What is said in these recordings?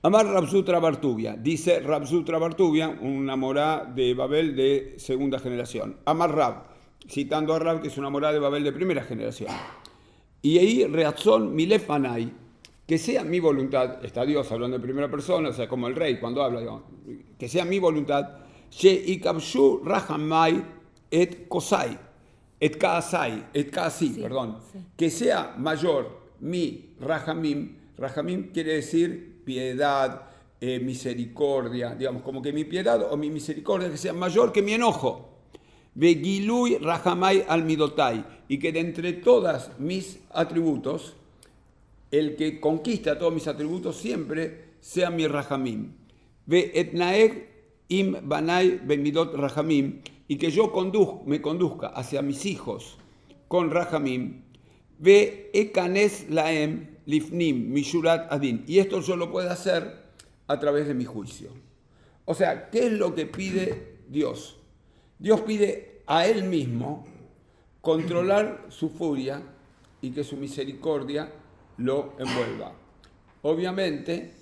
Amar Rabzutra Bartubia, dice Rabzutra Bartubia, una morá de Babel de segunda generación. Amar Rab, citando a Rab, que es una morá de Babel de primera generación. Y ahí Reatzon Milefanai, que sea mi voluntad, está Dios hablando en primera persona, o sea, como el rey cuando habla, digamos, que sea mi voluntad, She Ikabshu Rahamai et Kosai, et Kaasi, Sí, perdón, sí. que sea mayor mi Rahamim. Rahamim quiere decir piedad, misericordia, digamos, como que mi piedad o mi misericordia que sea mayor que mi enojo. Begilui Rahamai al Midotai, y que de entre todas mis atributos, el que conquista todos mis atributos siempre sea mi Rahamim. Ve etnaeg im banai bemidot Rahamim, y que yo me conduzca hacia mis hijos con Rahamim. Ve ekanes laem lifnim mishurat adin, y esto yo lo puedo hacer a través de mi juicio. O sea, ¿qué es lo que pide Dios? Dios pide a Él mismo controlar su furia y que su misericordia lo envuelva. Obviamente,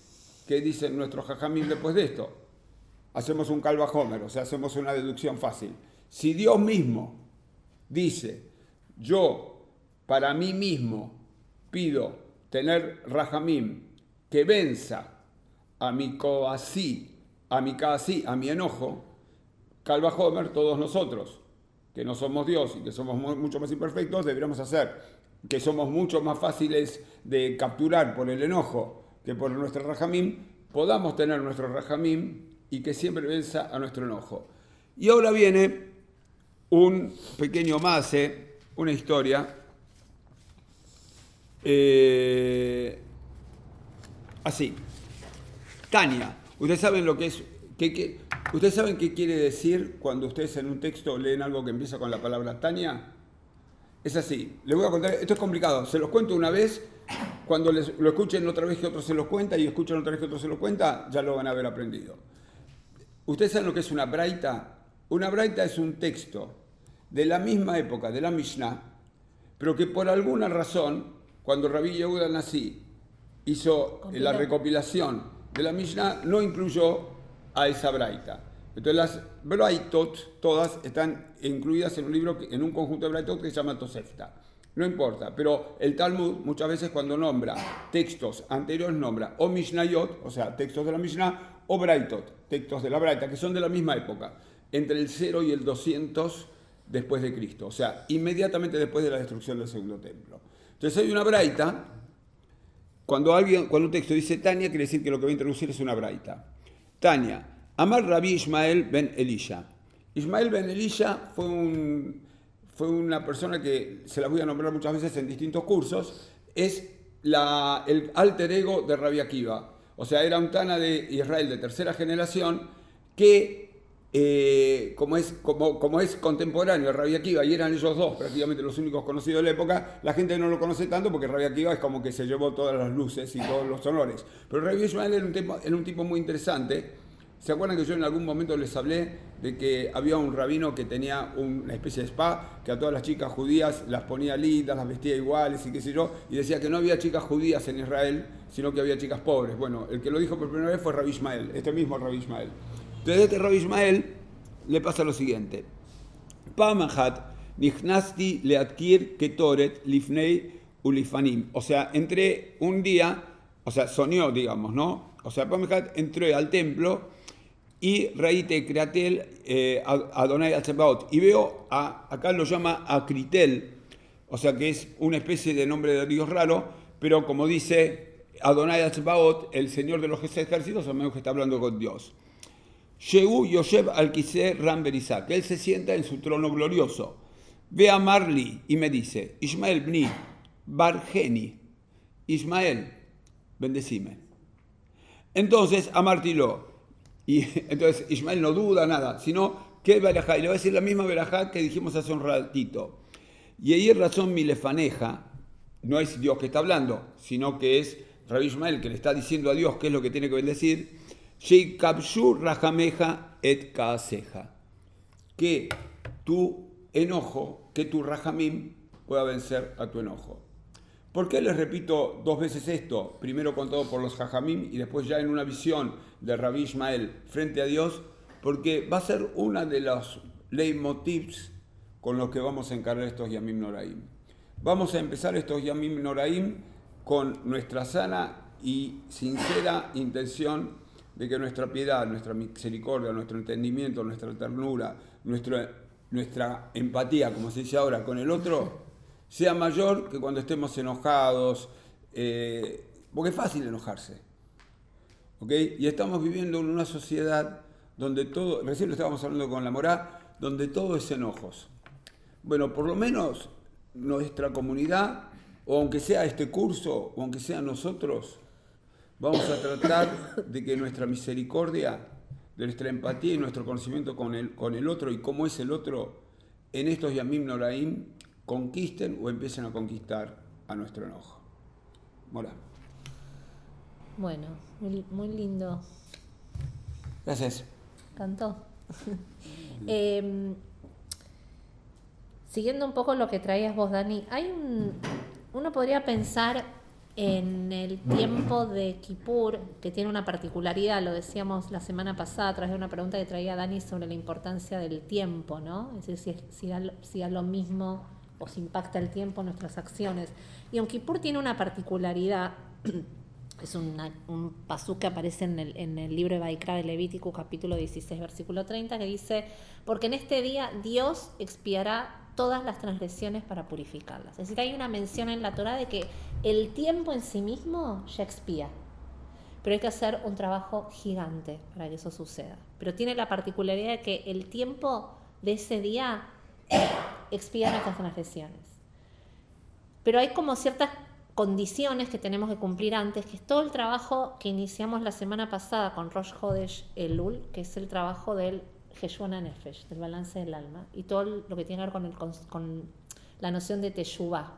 ¿qué dicen nuestros jajamim después de esto? Hacemos un calvajómer, o sea, hacemos una deducción fácil. Si Dios mismo dice, yo para mí mismo pido tener rajamim que venza a mi coasí, a mi enojo, calvajómer, todos nosotros, que no somos Dios y que somos mucho más imperfectos, deberíamos hacer que somos mucho más fáciles de capturar por el enojo que por nuestro rajamim, podamos tener nuestro rajamim y que siempre venza a nuestro enojo. Y ahora viene un pequeño mase, una historia, así. Tania, ustedes saben lo que es, ustedes saben qué quiere decir cuando ustedes en un texto leen algo que empieza con la palabra Tania. Es así, les voy a contar, esto es complicado, se los cuento una vez, cuando lo escuchen otra vez que otro se los cuenta y escuchen otra vez que otro se los cuenta, ya lo van a haber aprendido. ¿Ustedes saben lo que es una braita? Una braita es un texto de la misma época, de la Mishnah, pero que por alguna razón, cuando Rabbi Yehuda Nasi hizo la recopilación de la Mishnah, no incluyó a esa braita. Entonces las braitot todas están incluidas en un libro, en un conjunto de braitot que se llama Tosefta. No importa, pero el Talmud muchas veces cuando nombra textos anteriores nombra o Mishnayot, o sea, textos de la Mishnah, o braitot, textos de la braita, que son de la misma época, entre el 0 y el 200 después de Cristo, o sea, inmediatamente después de la destrucción del segundo templo. Entonces hay una braita, cuando un texto dice Tania, quiere decir que lo que va a introducir es una braita. Tania, Amar Rabbi Ismael ben Elisha. Ismael ben Elisha fue una persona que se la voy a nombrar muchas veces en distintos cursos, es el alter ego de Rabbi Akiva. O sea, era un Tana de Israel de tercera generación que, como es contemporáneo de Rabbi Akiva, y eran ellos dos prácticamente los únicos conocidos de la época, la gente no lo conoce tanto porque Rabbi Akiva es como que se llevó todas las luces y todos los honores. Pero Rabbi Ismael era un tipo muy interesante. ¿Se acuerdan que yo en algún momento les hablé de que había un rabino que tenía una especie de spa, que a todas las chicas judías las ponía lindas, las vestía iguales y qué sé yo, y decía que no había chicas judías en Israel, sino que había chicas pobres? Bueno, el que lo dijo por primera vez fue Rabbi Ismael, este mismo Rabbi Ismael. Entonces a este Rabbi Ismael le pasa lo siguiente. Pamahat nichnasti leadkir ketoret lifnei ulifanim. O sea, entré un día, o sea, soñó, digamos, ¿no? O sea, Pamahat entró al templo y Reite Createl Adonai al-Tsebaot. Y veo, acá lo llama Acritel, o sea que es una especie de nombre de Dios raro, pero como dice Adonai al-Tsebaot, el Señor de los ejércitos, al menos que está hablando con Dios. Shehu Yoshev al-Kiseh Ram Berizá, que él se sienta en su trono glorioso. Ve a Marli y me dice, Ismael Bni, Bargeni, Ismael, bendecime. Entonces, amartiló. Y entonces Ismael no duda nada, sino que verajá, y le va a decir la misma verajá que dijimos hace un ratito. Y ahí razón mi lefaneja, no es Dios que está hablando, sino que es Rabbi Ismael que le está diciendo a Dios qué es lo que tiene que bendecir. Sheikabshu rajameja et kaaseja, que tu enojo, que tu rajamim pueda vencer a tu enojo. ¿Por qué les repito 2 veces esto? Primero contado por los Jajamim y después ya en una visión de Rabbi Ishmael frente a Dios, porque va a ser una de los leitmotivs con los que vamos a encarar estos Yamim Noraim. Vamos a empezar estos Yamim Noraim con nuestra sana y sincera intención de que nuestra piedad, nuestra misericordia, nuestro entendimiento, nuestra ternura, nuestra empatía, como se dice ahora, con el otro, sea mayor que cuando estemos enojados, porque es fácil enojarse, ¿ok? Y estamos viviendo en una sociedad donde todo, recién lo estábamos hablando con la Morá, donde todo es enojos. Bueno, por lo menos nuestra comunidad, o aunque sea este curso, o aunque sea nosotros, vamos a tratar de que nuestra misericordia, de nuestra empatía y nuestro conocimiento con el otro y cómo es el otro, en estos Yamim Noraim, conquisten o empiecen a conquistar a nuestro enojo. Mora. Bueno, muy lindo. Gracias. Cantó. Siguiendo un poco lo que traías vos, Dani, uno podría pensar en el tiempo de Kippur, que tiene una particularidad, lo decíamos la semana pasada a través de una pregunta que traía Dani sobre la importancia del tiempo, ¿no? Es decir, si da lo mismo o si impacta el tiempo en nuestras acciones. Y Yom Kippur tiene una particularidad, es un pasú que aparece en el libro de Vaikra de Levítico, capítulo 16, versículo 30, que dice: porque en este día Dios expiará todas las transgresiones para purificarlas. Es decir, hay una mención en la Torá de que el tiempo en sí mismo ya expía, pero hay que hacer un trabajo gigante para que eso suceda. Pero tiene la particularidad de que el tiempo de ese día expía nuestras transgresiones. Pero hay como ciertas condiciones que tenemos que cumplir antes, que es todo el trabajo que iniciamos la semana pasada con Rosh Hodesh Elul, que es el trabajo del Heshbon HaNefesh, del balance del alma, y todo lo que tiene que ver con la noción de Teshuvah.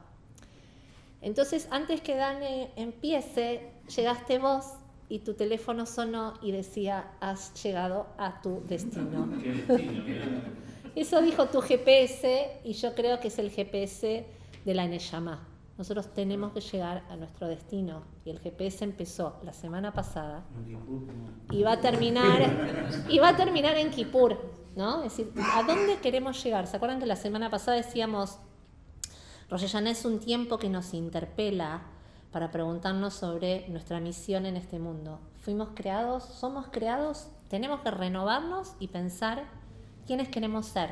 Entonces, antes que Dani empiece, llegaste vos y tu teléfono sonó y decía: has llegado a tu destino. ¿Qué destino? Eso dijo tu GPS, y yo creo que es el GPS de la Neshama. Nosotros tenemos que llegar a nuestro destino, y el GPS empezó la semana pasada y va a terminar en Kippur, ¿no? Es decir, ¿a dónde queremos llegar? ¿Se acuerdan que la semana pasada decíamos Rosh Hashanah es un tiempo que nos interpela para preguntarnos sobre nuestra misión en este mundo? Fuimos creados, somos creados, tenemos que renovarnos y pensar quiénes queremos ser,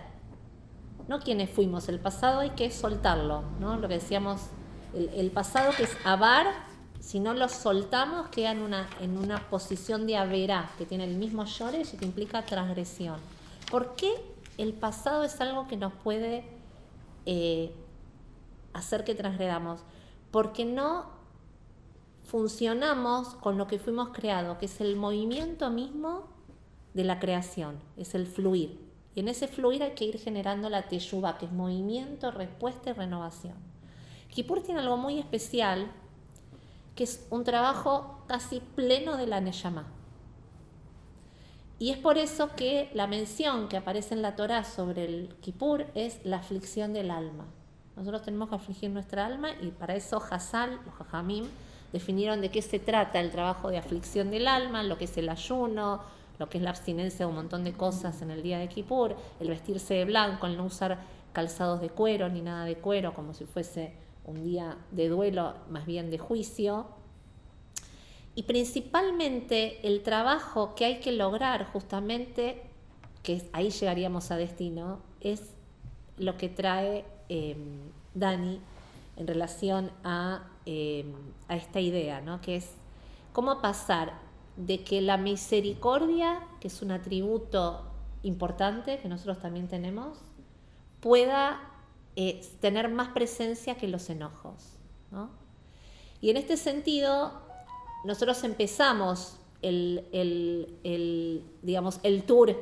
no quiénes fuimos. El pasado hay que soltarlo, ¿no? Lo que decíamos, el pasado, que es avar, si no lo soltamos queda en una posición de averá, que tiene el mismo yoresh y que implica transgresión. ¿Por qué el pasado es algo que nos puede hacer que transgredamos? Porque no funcionamos con lo que fuimos creados, que es el movimiento mismo de la creación, es el fluir. Y en ese fluir hay que ir generando la teshuvah, que es movimiento, respuesta y renovación. Kippur tiene algo muy especial, que es un trabajo casi pleno de la Neshama. Y es por eso que la mención que aparece en la Torá sobre el Kippur es la aflicción del alma. Nosotros tenemos que afligir nuestra alma, y para eso Hazal, los Jajamim, definieron de qué se trata el trabajo de aflicción del alma, lo que es el ayuno, lo que es la abstinencia de un montón de cosas en el día de Kippur, el vestirse de blanco, el no usar calzados de cuero ni nada de cuero, como si fuese un día de duelo, más bien de juicio. Y principalmente el trabajo que hay que lograr, justamente, que ahí llegaríamos a destino, es lo que trae Dani en relación a esta idea, ¿no? Que es cómo pasar de que la misericordia, que es un atributo importante que nosotros también tenemos, pueda tener más presencia que los enojos, ¿no? Y en este sentido, nosotros empezamos el tour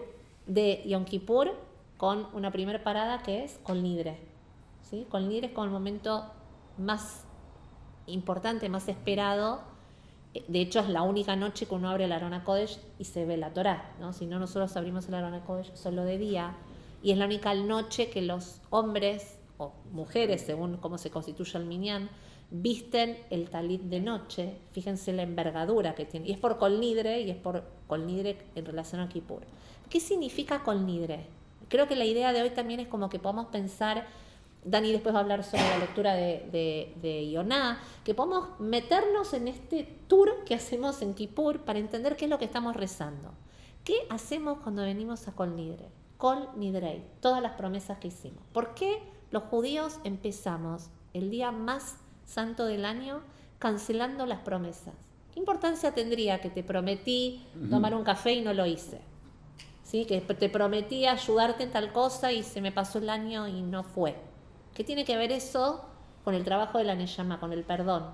de Yom Kippur con una primera parada que es Kol Nidre, ¿sí? Kol Nidre es como el momento más importante, más esperado. De hecho, es la única noche que uno abre el Aron HaKodesh y se ve la Torá, ¿no? Si no, nosotros abrimos el Aron HaKodesh solo de día, y es la única noche que los hombres o mujeres, según cómo se constituye el minyan, visten el talit de noche, fíjense la envergadura que tiene, y es por Kol Nidre, y es por Kol Nidre en relación a Kippur. ¿Qué significa Kol Nidre? Creo que la idea de hoy también es como que podamos pensar, Dani después va a hablar sobre la lectura de Yoná, que podamos meternos en este tour que hacemos en Kippur para entender qué es lo que estamos rezando. ¿Qué hacemos cuando venimos a Kol Nidre? Kol Nidrei, todas las promesas que hicimos. ¿Por qué los judíos empezamos el día más santo del año cancelando las promesas? ¿Qué importancia tendría que te prometí tomar un café y no lo hice? ¿Sí? Que te prometí ayudarte en tal cosa y se me pasó el año y no fue. ¿Qué tiene que ver eso con el trabajo de la Neyama, con el perdón?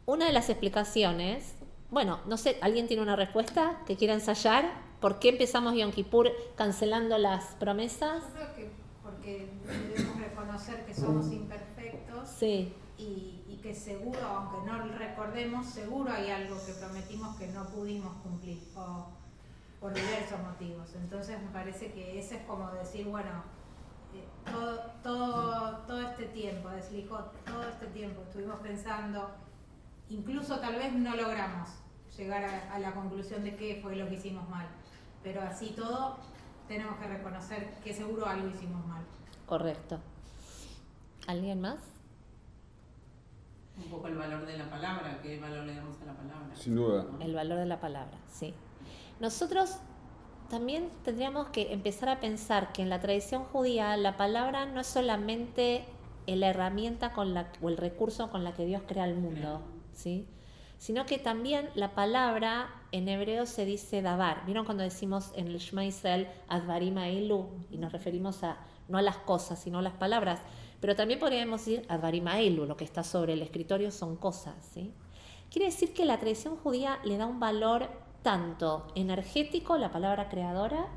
Una de las explicaciones, bueno, no sé, ¿alguien tiene una respuesta que quiera ensayar? ¿Por qué empezamos Yom Kippur cancelando las promesas? Yo creo que porque debemos reconocer que somos imperfectos. Sí. Y que seguro, aunque no recordemos, seguro hay algo que prometimos que no pudimos cumplir por diversos motivos. Entonces me parece que ese es como decir, bueno, todo este tiempo, todo este tiempo estuvimos pensando, incluso tal vez no logramos llegar a la conclusión de qué fue lo que hicimos mal, pero así todo tenemos que reconocer que seguro algo hicimos mal. Correcto. ¿Alguien más? Un poco el valor de la palabra, qué valor le damos a la palabra. Sin duda. El valor de la palabra, sí. Nosotros también tendríamos que empezar a pensar que en la tradición judía la palabra no es solamente la herramienta o el recurso con la que Dios crea el mundo, ¿sí? Sino que también la palabra en hebreo se dice davar. ¿Vieron cuando decimos en el Shema Israel advarim ha'elu? Y nos referimos no a las cosas, sino a las palabras. Pero también podríamos decir advarim ha'elu, lo que está sobre el escritorio son cosas, ¿sí? Quiere decir que la tradición judía le da un valor tanto energético, la palabra creadora,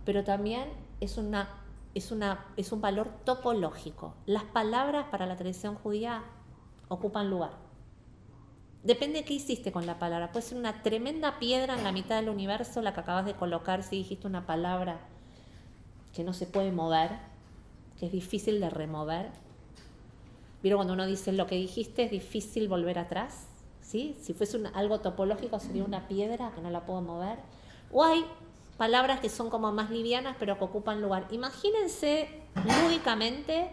pero también es un valor topológico. Las palabras para la tradición judía ocupan lugar. Depende de qué hiciste con la palabra. Puede ser una tremenda piedra en la mitad del universo la que acabas de colocar si dijiste una palabra que no se puede mover, que es difícil de remover. ¿Vieron cuando uno dice lo que dijiste es difícil volver atrás? ¿Sí? Si fuese algo topológico sería una piedra que no la puedo mover. O hay palabras que son como más livianas pero que ocupan lugar. Imagínense lúdicamente,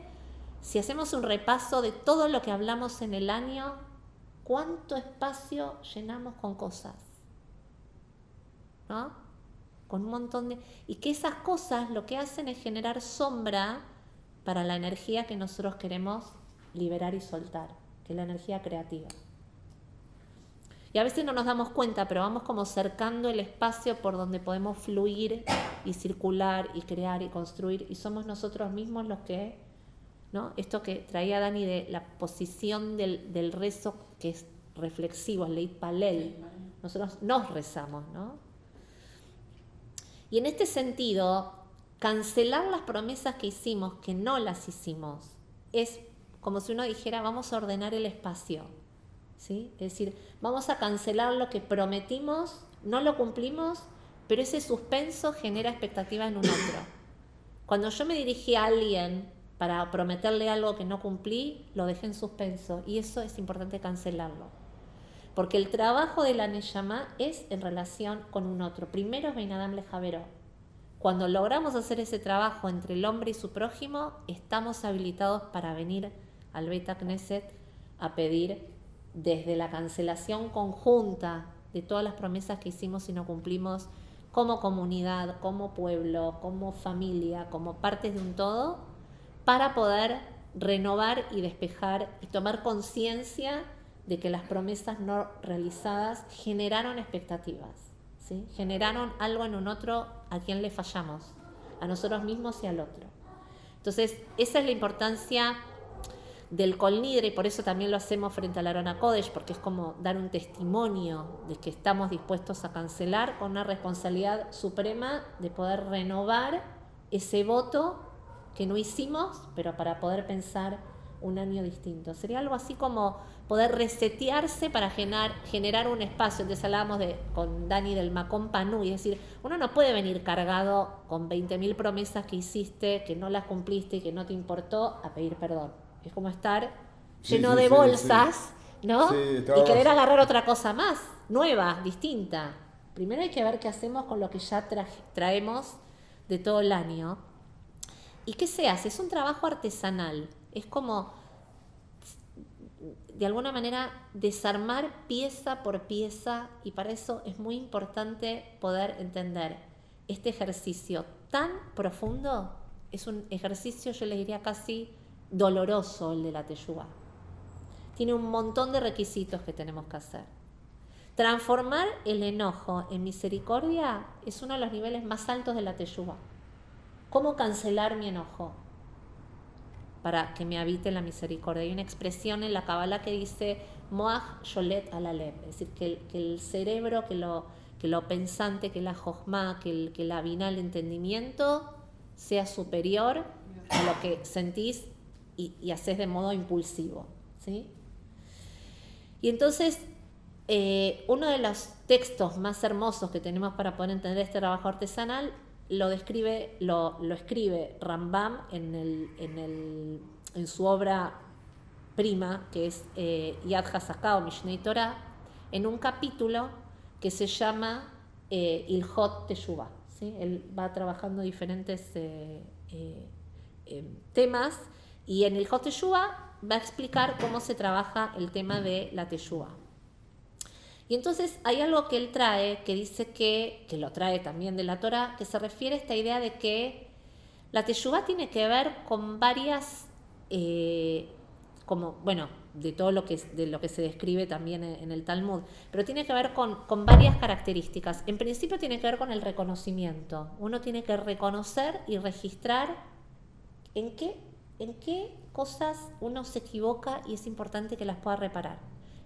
si hacemos un repaso de todo lo que hablamos en el año, ¿cuánto espacio llenamos con cosas? ¿No? Con un montón de... Y que esas cosas lo que hacen es generar sombra para la energía que nosotros queremos liberar y soltar, que es la energía creativa. Y a veces no nos damos cuenta, pero vamos como cercando el espacio por donde podemos fluir y circular y crear y construir. Y somos nosotros mismos los que, ¿no? Esto que traía Dani de la posición del rezo, que es reflexivo, el Leit Palel. Nosotros nos rezamos, ¿no? Y en este sentido, cancelar las promesas que hicimos, que no las hicimos, es como si uno dijera, vamos a ordenar el espacio. ¿Sí? Es decir, vamos a cancelar lo que prometimos, no lo cumplimos, pero ese suspenso genera expectativa en un otro. Cuando yo me dirigí a alguien para prometerle algo que no cumplí, lo dejé en suspenso y eso es importante cancelarlo. Porque el trabajo de la Neyama es en relación con un otro. Primero es Bein Adam leJaveró. Cuando logramos hacer ese trabajo entre el hombre y su prójimo, estamos habilitados para venir al Beit HaKnesset a pedir desde la cancelación conjunta de todas las promesas que hicimos y no cumplimos como comunidad, como pueblo, como familia, como partes de un todo, para poder renovar y despejar y tomar conciencia de que las promesas no realizadas generaron expectativas, ¿sí? Generaron algo en un otro a quien le fallamos, a nosotros mismos y al otro. Entonces, esa es la importancia del Kol Nidre, y por eso también lo hacemos frente al Aron HaKodesh, porque es como dar un testimonio de que estamos dispuestos a cancelar con una responsabilidad suprema de poder renovar ese voto que no hicimos, pero para poder pensar un año distinto. Sería algo así como poder resetearse para generar un espacio. Entonces hablábamos con Dani del Makom Panu, y es decir, uno no puede venir cargado con 20.000 promesas que hiciste, que no las cumpliste y que no te importó, a pedir perdón. Es como estar Sí, lleno sí, de sí, bolsas, ¿no? Sí, Y estaba- querer agarrar otra cosa más, nueva, distinta. Primero hay que ver qué hacemos con lo que ya traemos de todo el año. ¿Y qué se hace? Es un trabajo artesanal. Es como, de alguna manera, desarmar pieza por pieza, y para eso es muy importante poder entender este ejercicio tan profundo. Es un ejercicio, yo les diría, casi doloroso, el de la teshuvá. Tiene un montón de requisitos que tenemos que hacer. Transformar el enojo en misericordia es uno de los niveles más altos de la teshuvá. ¿Cómo cancelar mi enojo para que me habite la misericordia? Hay una expresión en la Kabbalah que dice Moach Sholet Alalev, es decir, que el cerebro, que lo pensante, que la jochma, que la vina, el entendimiento, sea superior a lo que sentís y haces de modo impulsivo, ¿sí? Y entonces, uno de los textos más hermosos que tenemos para poder entender este trabajo artesanal lo escribe Rambam en su obra prima, que es Yad HaSaká o Mishnei Torah, en un capítulo que se llama Ilhot Teshuvah, ¿sí? Él va trabajando diferentes temas, y en Ilhot Teshuvah va a explicar cómo se trabaja el tema de la teshuvá. Y entonces hay algo que él trae, que dice que lo trae también de la Torá, que se refiere a esta idea de que la teshuvá tiene que ver con varias, de todo lo que se describe también en el Talmud, pero tiene que ver con varias características. En principio tiene que ver con el reconocimiento. Uno tiene que reconocer y registrar en qué cosas uno se equivoca, y es importante que las pueda reparar.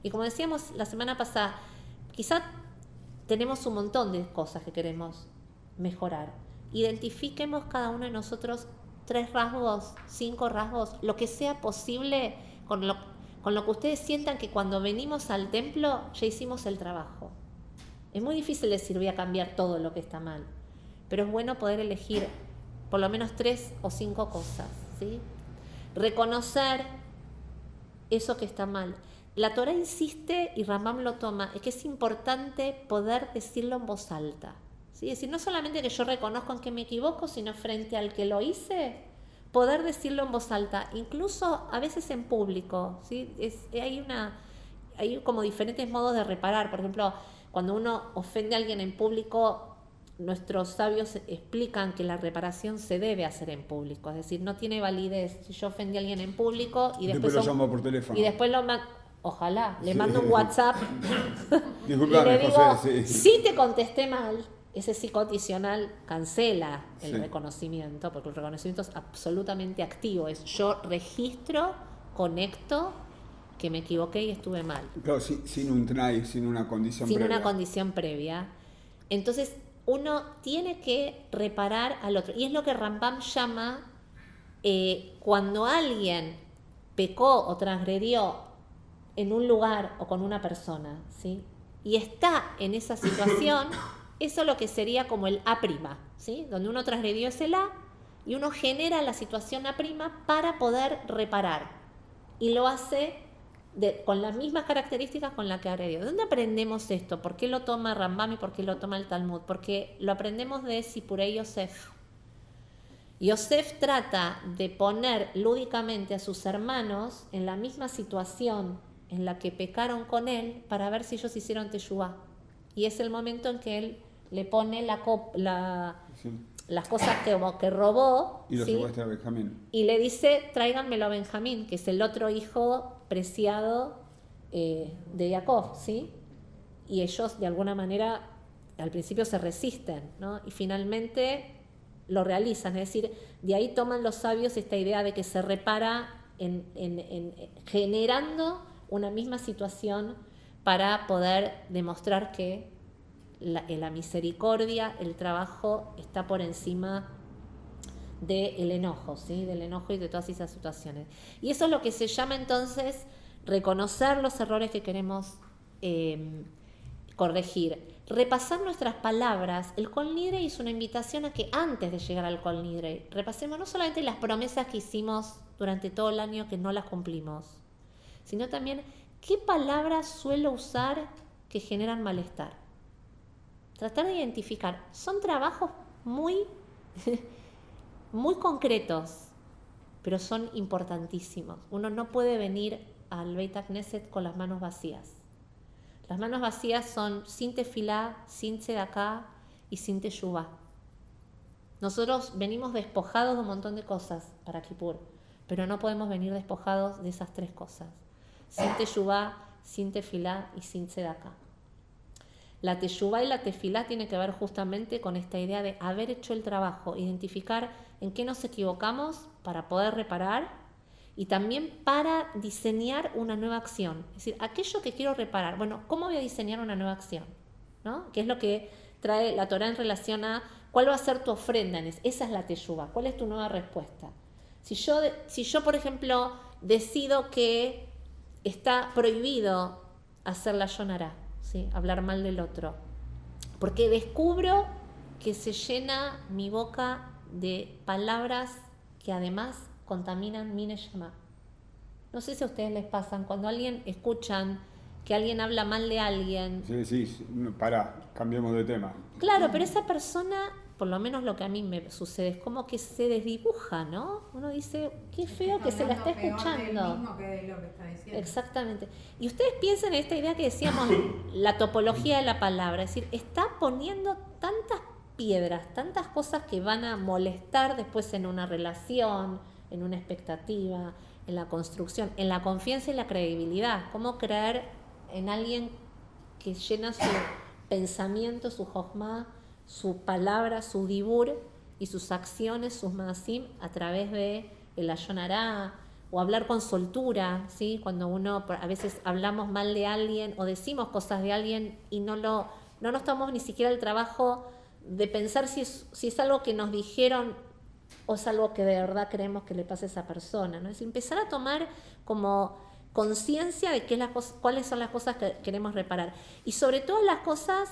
Y como decíamos la semana pasada, quizá tenemos un montón de cosas que queremos mejorar. Identifiquemos cada uno de nosotros 3 rasgos, 5 rasgos, lo que sea posible, con lo que ustedes sientan que cuando venimos al templo ya hicimos el trabajo. Es muy difícil decir voy a cambiar todo lo que está mal, pero es bueno poder elegir por lo menos 3 o 5 cosas, ¿sí? Reconocer eso que está mal. La Torá insiste, y Rambam lo toma, es que es importante poder decirlo en voz alta, ¿sí? Es decir, no solamente que yo reconozco en que me equivoco, sino frente al que lo hice, poder decirlo en voz alta, incluso a veces en público, ¿sí? Hay como diferentes modos de reparar. Por ejemplo, cuando uno ofende a alguien en público, nuestros sabios explican que la reparación se debe hacer en público, es decir, no tiene validez si yo ofendí a alguien en público y después lo llamo por teléfono. Y después le mando un WhatsApp Disculpame, y le digo, José, sí. si te contesté mal, ese psicocondicional cancela el Sí. reconocimiento, porque el reconocimiento es absolutamente activo, es yo registro, conecto que me equivoqué y estuve mal. Claro, sin un try, sin una condición Sin previa. una condición previa. Entonces, uno tiene que reparar al otro. Y es lo que Rambam llama cuando alguien pecó o transgredió en un lugar o con una persona, ¿sí? Y está en esa situación, eso es lo que sería como el A', ¿sí? Donde uno transgredió es el A, y uno genera la situación A' para poder reparar. Y lo hace con las mismas características con las que agredió. ¿De dónde aprendemos esto? ¿Por qué lo toma Rambam y por qué lo toma el Talmud? Porque lo aprendemos de Sipurei Yosef. Yosef trata de poner lúdicamente a sus hermanos en la misma situación en la que pecaron con él, para ver si ellos hicieron teshuvá. Y es el momento en que él le pone Sí. las cosas que robó, Y lo ¿sí? secuestra a Benjamín. Y le dice, tráiganmelo a Benjamín, que es el otro hijo preciado de Jacob, ¿sí? Y ellos, de alguna manera, al principio se resisten, ¿no? Y finalmente lo realizan. Es decir, de ahí toman los sabios esta idea de que se repara generando una misma situación para poder demostrar que la misericordia, el trabajo, está por encima del enojo, ¿sí? Del enojo y de todas esas situaciones. Y eso es lo que se llama entonces reconocer los errores que queremos corregir, repasar nuestras palabras. El Kol Nidrei es una invitación a que antes de llegar al Kol Nidrei repasemos no solamente las promesas que hicimos durante todo el año que no las cumplimos, sino también qué palabras suelo usar que generan malestar. Tratar de identificar. Son trabajos muy, muy concretos, pero son importantísimos. Uno no puede venir al Beit HaKnesset con las manos vacías. Las manos vacías son sin tefilá, sin tzedaká y sin teshuvá. Nosotros venimos despojados de un montón de cosas para Kippur, pero no podemos venir despojados de esas tres cosas. Sin teshuvá, sin tefilá y sin tzedaká. La teshuvá y la tefilá tienen que ver justamente con esta idea de haber hecho el trabajo, identificar en qué nos equivocamos para poder reparar y también para diseñar una nueva acción. Es decir, aquello que quiero reparar, bueno, ¿cómo voy a diseñar una nueva acción? ¿No? ¿Qué es lo que trae la Torá en relación a cuál va a ser tu ofrenda? Esa es la teshuvá. ¿Cuál es tu nueva respuesta? Si yo, por ejemplo, decido que está prohibido hacer la yonará, ¿sí? Hablar mal del otro, porque descubro que se llena mi boca de palabras que además contaminan mi neshama. No sé si a ustedes les pasan, cuando alguien escuchan que alguien habla mal de alguien. Sí, cambiemos de tema. Claro, pero esa persona, por lo menos lo que a mí me sucede, es como que se desdibuja, ¿no? Uno dice, qué feo que se la está escuchando. Del mismo que de lo que está diciendo. Exactamente. Y ustedes piensan en esta idea que decíamos, la topología de la palabra, es decir, está poniendo tantas piedras, tantas cosas que van a molestar después en una relación, en una expectativa, en la construcción, en la confianza y la credibilidad. ¿Cómo creer en alguien que llena su pensamiento, su jochma, su palabra, su dibur y sus acciones, sus maasim a través de el ayonará o hablar con soltura, ¿sí? Cuando uno a veces hablamos mal de alguien o decimos cosas de alguien y no nos tomamos ni siquiera el trabajo de pensar si es algo que nos dijeron o es algo que de verdad creemos que le pasa a esa persona, ¿no? Es decir, empezar a tomar como conciencia de cuáles son las cosas que queremos reparar. Y sobre todo las cosas,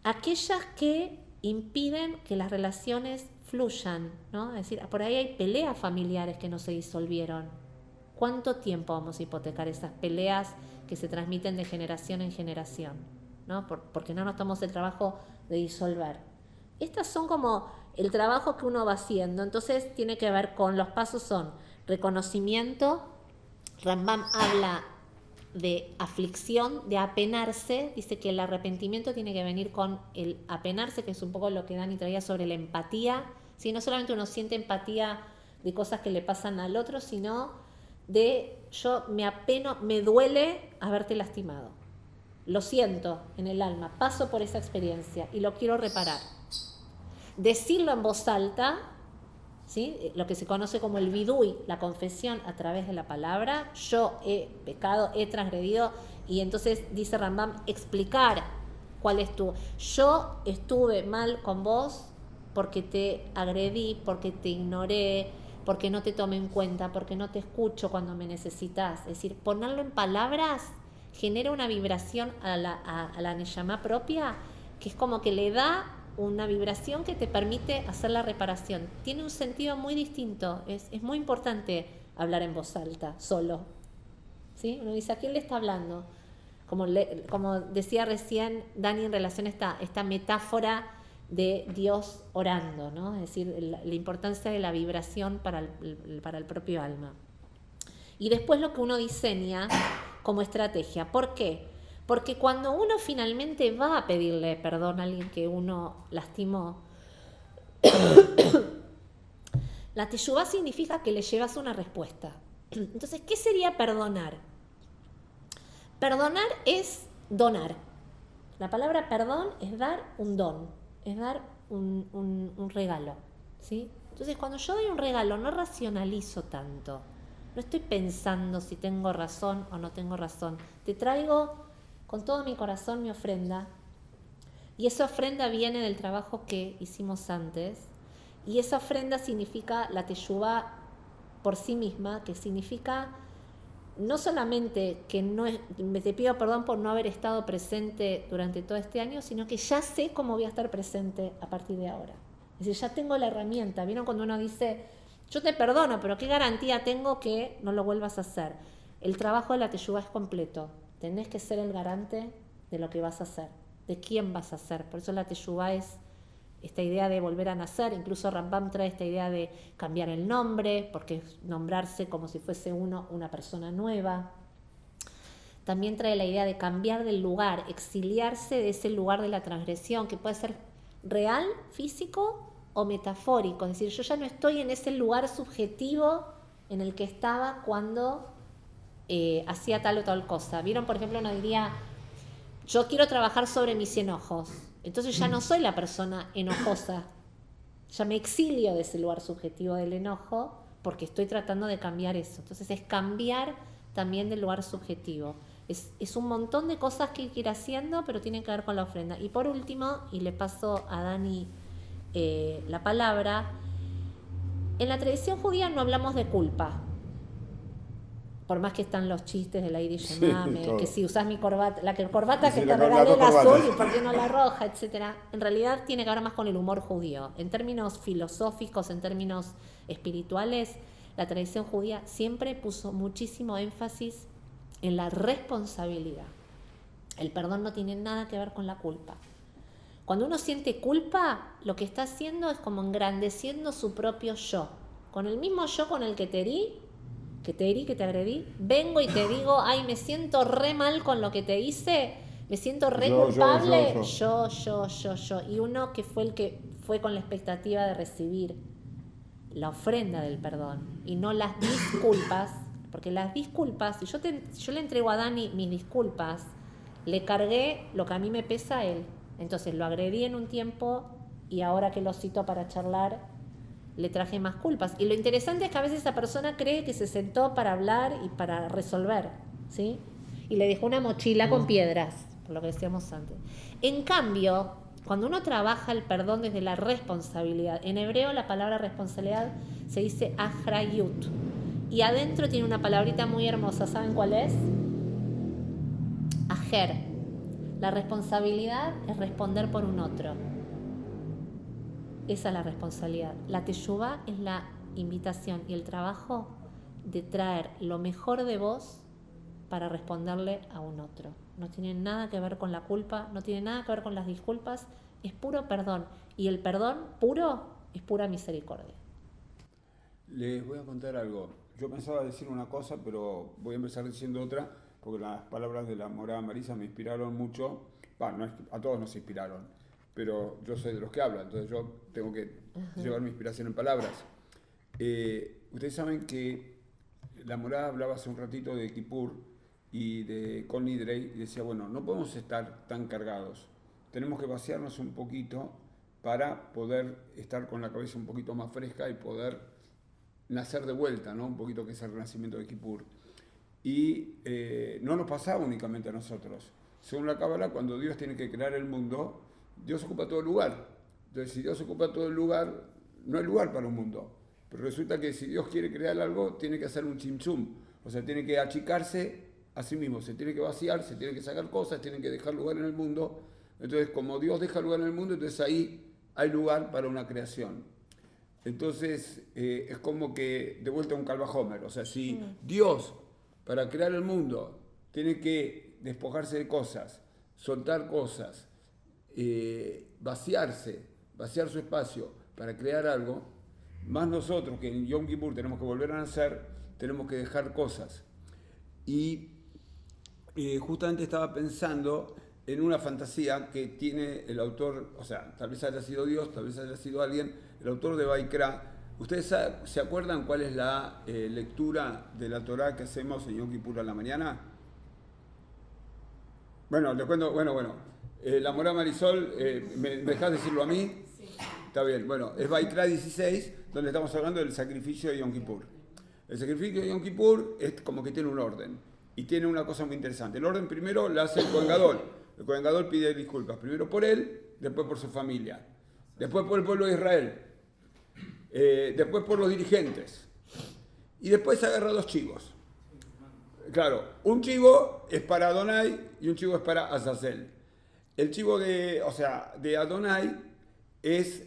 aquellas que impiden que las relaciones fluyan, ¿no? Es decir, por ahí hay peleas familiares que no se disolvieron. ¿Cuánto tiempo vamos a hipotecar esas peleas que se transmiten de generación en generación, ¿no? Porque no nos tomamos el trabajo de disolver. Estas son como el trabajo que uno va haciendo. Entonces tiene que ver con los pasos, son reconocimiento. Rambam habla de aflicción, de apenarse. Dice que el arrepentimiento tiene que venir con el apenarse, que es un poco lo que Dani traía sobre la empatía. ¿Sí? No solamente uno siente empatía de cosas que le pasan al otro, sino de yo me apeno, me duele haberte lastimado. Lo siento en el alma, paso por esa experiencia y lo quiero reparar. Decirlo en voz alta, ¿sí? Lo que se conoce como el vidui, la confesión a través de la palabra. Yo he pecado, he transgredido, y entonces dice Rambam, explicar cuál es yo estuve mal con vos porque te agredí, porque te ignoré, porque no te tomé en cuenta, porque no te escucho cuando me necesitas. Es decir, ponerlo en palabras genera una vibración a la neshama propia, que es como que le da una vibración que te permite hacer la reparación. Tiene un sentido muy distinto. Es muy importante hablar en voz alta, solo. ¿Sí? Uno dice, ¿a quién le está hablando? Como decía recién Dani en relación a esta metáfora de Dios orando, ¿no? Es decir, la importancia de la vibración para el propio alma. Y después lo que uno diseña como estrategia. ¿Por qué? Porque cuando uno finalmente va a pedirle perdón a alguien que uno lastimó, la teshuvá significa que le llevas una respuesta. Entonces, ¿qué sería perdonar? Perdonar es donar. La palabra perdón es dar un don, es dar un regalo, ¿sí? Entonces, cuando yo doy un regalo, no racionalizo tanto. No estoy pensando si tengo razón o no tengo razón. Te traigo con todo mi corazón mi ofrenda, y esa ofrenda viene del trabajo que hicimos antes, y esa ofrenda significa la teshuvá por sí misma, que significa no solamente que te pido perdón por no haber estado presente durante todo este año, sino que ya sé cómo voy a estar presente a partir de ahora. Es decir, ya tengo la herramienta. ¿Vieron cuando uno dice, yo te perdono, pero qué garantía tengo que no lo vuelvas a hacer? El trabajo de la teshuvá es completo. Tenés que ser el garante de lo que vas a hacer, de quién vas a ser. Por eso la teshuvá es esta idea de volver a nacer. Incluso Rambam trae esta idea de cambiar el nombre, porque es nombrarse como si fuese una persona nueva. También trae la idea de cambiar del lugar, exiliarse de ese lugar de la transgresión, que puede ser real, físico o metafórico. Es decir, yo ya no estoy en ese lugar subjetivo en el que estaba cuando hacía tal o tal cosa. ¿Vieron? Por ejemplo, uno diría, yo quiero trabajar sobre mis enojos. Entonces ya no soy la persona enojosa, ya me exilio de ese lugar subjetivo del enojo porque estoy tratando de cambiar eso. Entonces es cambiar también del lugar subjetivo. Es un montón de cosas que hay que ir haciendo, pero tienen que ver con la ofrenda. Y por último, y le paso a Dani la palabra, en la tradición judía no hablamos de culpa. Por más que están los chistes del aire llamame, que si usás mi corbata, la corbata que te regalé la azul y por qué no la roja, etcétera. En realidad tiene que ver más con el humor judío. En términos filosóficos, en términos espirituales, la tradición judía siempre puso muchísimo énfasis en la responsabilidad. El perdón no tiene nada que ver con la culpa. Cuando uno siente culpa, lo que está haciendo es como engrandeciendo su propio yo. Con el mismo yo con el que te herí, que te agredí, vengo y te digo, ay, me siento re mal con lo que te hice, me siento re culpable, yo. Y uno que fue el que fue con la expectativa de recibir la ofrenda del perdón y no las disculpas, porque las disculpas, si yo le entrego a Dani mis disculpas, le cargué lo que a mí me pesa a él. Entonces lo agredí en un tiempo y ahora que lo cito para charlar, le traje más culpas. Y lo interesante es que a veces esa persona cree que se sentó para hablar y para resolver, ¿sí? Y le dejó una mochila con piedras, por lo que decíamos antes. En cambio, cuando uno trabaja el perdón desde la responsabilidad, en hebreo la palabra responsabilidad se dice achrayut. Y adentro tiene una palabrita muy hermosa, ¿saben cuál es? Ajer. La responsabilidad es responder por un otro. Esa es la responsabilidad. La teshuvá es la invitación y el trabajo de traer lo mejor de vos para responderle a un otro. No tiene nada que ver con la culpa, no tiene nada que ver con las disculpas, es puro perdón. Y el perdón puro es pura misericordia. Les voy a contar algo. Yo pensaba decir una cosa, pero voy a empezar diciendo otra, porque las palabras de la morada Marisa me inspiraron mucho. Bueno, a todos nos inspiraron, pero yo soy de los que hablan, entonces yo tengo que llevar mi inspiración en palabras. Ustedes saben que la morada hablaba hace un ratito de Kippur y de Kol Nidrei, y decía, bueno, no podemos estar tan cargados, tenemos que vaciarnos un poquito para poder estar con la cabeza un poquito más fresca y poder nacer de vuelta, ¿no? Un poquito que es el renacimiento de Kippur. Y no nos pasaba únicamente a nosotros. Según la Cábala, cuando Dios tiene que crear el mundo, Dios ocupa todo el lugar. Entonces, si Dios ocupa todo el lugar, no hay lugar para un mundo. Pero resulta que si Dios quiere crear algo, tiene que hacer un chimchum. O sea, tiene que achicarse a sí mismo, se tiene que vaciar, se tiene que sacar cosas, tiene que dejar lugar en el mundo. Entonces, como Dios deja lugar en el mundo, entonces ahí hay lugar para una creación. Entonces, es como que de vuelta a un Calvajomer. O sea, si Dios, para crear el mundo, tiene que despojarse de cosas, soltar cosas, vaciar su espacio para crear algo, más nosotros que en Yom Kippur tenemos que volver a nacer, tenemos que dejar cosas. Y justamente estaba pensando en una fantasía que tiene el autor, o sea, tal vez haya sido Dios, tal vez haya sido alguien, el autor de Vaikra. ¿Ustedes se acuerdan cuál es la lectura de la Torá que hacemos en Yom Kippur a la mañana? Bueno, les cuento, la morada Marisol, ¿me dejás decirlo a mí? Sí. Está bien, bueno, es Vaikra 16, donde estamos hablando del sacrificio de Yom Kippur. El sacrificio de Yom Kippur es como que tiene un orden, y tiene una cosa muy interesante. El orden primero lo hace el Kohen Gadol. El Kohen Gadol pide disculpas, primero por él, después por su familia, después por el pueblo de Israel, después por los dirigentes, y después agarra 2 chivos. Claro, un chivo es para Adonai y un chivo es para Azazel. El chivo de Adonai es,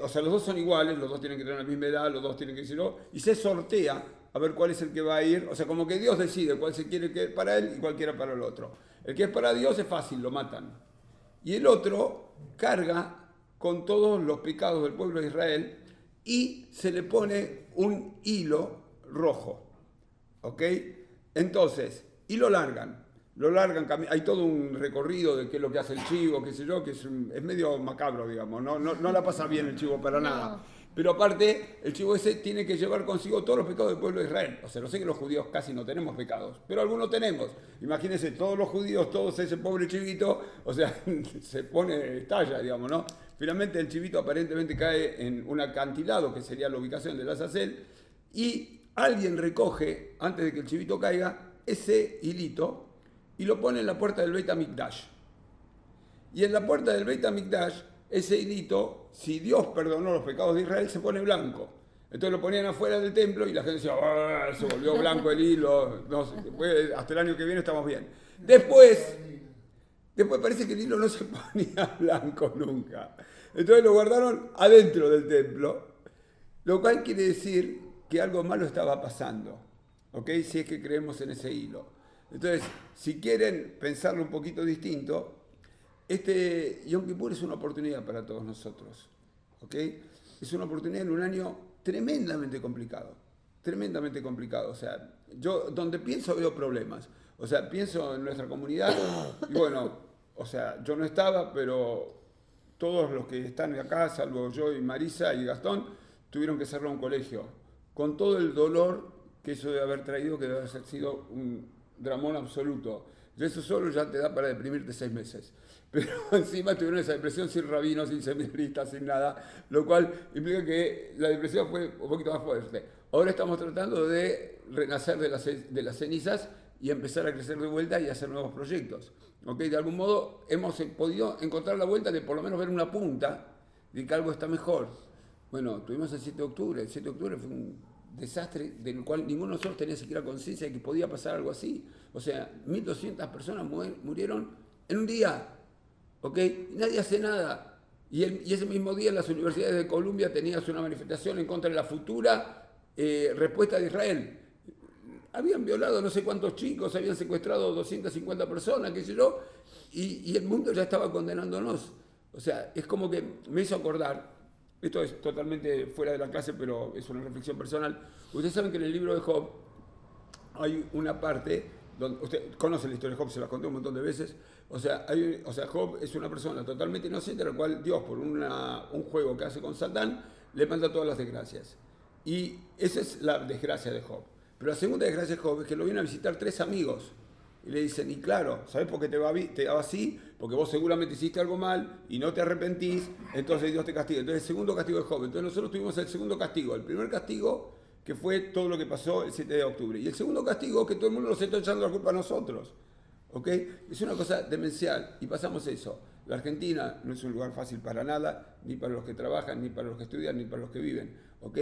los dos son iguales, los dos tienen que tener la misma edad, los dos tienen que decirlo, y se sortea a ver cuál es el que va a ir, o sea, como que Dios decide cuál se quiere que para él y cuál quiera para el otro. El que es para Dios es fácil, lo matan. Y el otro carga con todos los pecados del pueblo de Israel y se le pone un hilo rojo, ¿ok? Entonces, y lo largan, hay todo un recorrido de qué es lo que hace el chivo, qué sé yo, que es medio macabro, digamos, no la pasa bien el chivo para nada. Pero aparte, el chivo ese tiene que llevar consigo todos los pecados del pueblo de Israel. O sea, no sé que los judíos casi no tenemos pecados, pero algunos tenemos. Imagínense, todos los judíos, todos ese pobre chivito, o sea, se pone, estalla, digamos, ¿no? Finalmente el chivito aparentemente cae en un acantilado, que sería la ubicación del Azazel, y alguien recoge, antes de que el chivito caiga, ese hilito y lo pone en la puerta del Beit HaMikdash. Y en la puerta del Beit HaMikdash, ese hilito, si Dios perdonó los pecados de Israel, se pone blanco. Entonces lo ponían afuera del templo y la gente decía, se volvió blanco el hilo, no sé, después, hasta el año que viene estamos bien. Después parece que el hilo no se ponía blanco nunca. Entonces lo guardaron adentro del templo, lo cual quiere decir que algo malo estaba pasando, ¿ok? Si es que creemos en ese hilo. Entonces, si quieren pensarlo un poquito distinto, este Yom Kippur es una oportunidad para todos nosotros, ¿ok? Es una oportunidad en un año tremendamente complicado, o sea, yo donde pienso veo problemas, o sea, pienso en nuestra comunidad y bueno, o sea, yo no estaba, pero todos los que están acá, salvo yo y Marisa y Gastón, tuvieron que cerrar un colegio, con todo el dolor que eso debe haber traído, que debe haber sido un dramón absoluto. Eso solo ya te da para deprimirte 6 meses. Pero encima tuvieron esa depresión sin rabinos, sin seminaristas, sin nada, lo cual implica que la depresión fue un poquito más fuerte. Ahora estamos tratando de renacer de las cenizas y empezar a crecer de vuelta y hacer nuevos proyectos. ¿Okay? De algún modo hemos podido encontrar la vuelta de por lo menos ver una punta de que algo está mejor. Bueno, tuvimos el 7 de octubre. El 7 de octubre fue un desastre del cual ninguno de nosotros tenía siquiera conciencia de que podía pasar algo así. O sea, 1.200 personas murieron en un día. ¿Ok? Nadie hace nada. Y ese mismo día las universidades de Columbia tenían una manifestación en contra de la futura respuesta de Israel. Habían violado no sé cuántos chicos, habían secuestrado 250 personas, qué sé yo, y el mundo ya estaba condenándonos. O sea, es como que me hizo acordar, esto es totalmente fuera de la clase, pero es una reflexión personal. Ustedes saben que en el libro de Job hay una parte, donde, usted conoce la historia de Job, se la conté un montón de veces. O sea, Job es una persona totalmente inocente a la cual Dios, por un juego que hace con Satán, le manda todas las desgracias. Y esa es la desgracia de Job. Pero la segunda desgracia de Job es que lo vienen a visitar 3 amigos. Y le dicen, y claro, ¿sabes por qué te va así? Porque vos seguramente hiciste algo mal y no te arrepentís, entonces Dios te castiga. Entonces el segundo castigo de Job. Entonces nosotros tuvimos el segundo castigo. El primer castigo, que fue todo lo que pasó el 7 de octubre. Y el segundo castigo, que todo el mundo nos está echando la culpa a nosotros. ¿Ok? Es una cosa demencial. Y pasamos eso. La Argentina no es un lugar fácil para nada, ni para los que trabajan, ni para los que estudian, ni para los que viven. ¿Ok?